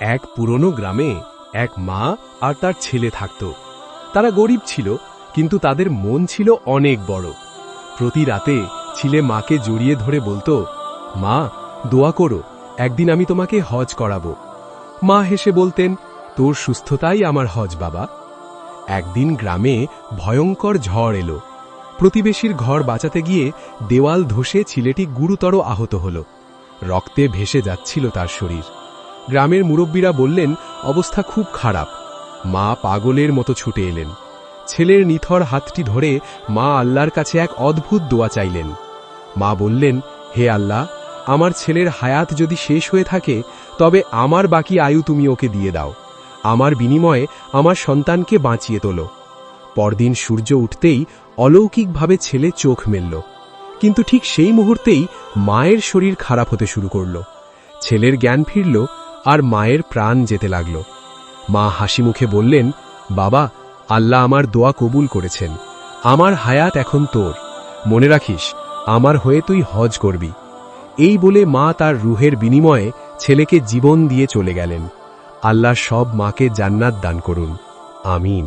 এক পুরনো গ্রামে এক মা আর তার ছেলে থাকত। তারা গরিব ছিল, কিন্তু তাদের মন ছিল অনেক বড়। প্রতি রাতে ছেলে মাকে জড়িয়ে ধরে বলতো, মা, দোয়া করো, একদিন আমি তোমাকে হজ করাবো। মা হেসে বলতেন, তোর সুস্থতাই আমার হজ বাবা। একদিন গ্রামে ভয়ঙ্কর ঝড় এলো। প্রতিবেশীর ঘর বাঁচাতে গিয়ে দেওয়াল ধসে ছেলেটি গুরুতর আহত হল। রক্তে ভেসে যাচ্ছিল তার শরীর। গ্রামের মুরব্বীরা বললেন, অবস্থা খুব খারাপ। মা পাগলের মতো ছুটে এলেন। ছেলের নিথর হাতটি ধরে মা আল্লাহর কাছে এক অদ্ভুত দোয়া চাইলেন। মা বললেন, হে আল্লাহ, আমার ছেলের হায়াত যদি শেষ হয়ে থাকে, তবে আমার বাকি আয়ু তুমি ওকে দিয়ে দাও। আমার বিনিময়ে আমার সন্তানকে বাঁচিয়ে তোলো। পরদিন সূর্য উঠতেই অলৌকিকভাবে ছেলে চোখ মেলল, কিন্তু ঠিক সেই মুহূর্তেই মায়ের শরীর খারাপ হতে শুরু করল। ছেলের জ্ঞান ফিরল আর মায়ের প্রাণ যেতে লাগল। মা হাসি মুখে বললেন, বাবা, আল্লাহ আমার দোয়া কবুল করেছেন। আমার হায়াত এখন তোর। মনে রাখিস, আমার হয়ে তুই হজ করবি। এই বলে মা তার রুহের বিনিময়ে ছেলেকে জীবন দিয়ে চলে গেলেন। আল্লাহ সব মাকে জান্নাত দান করুন। আমিন।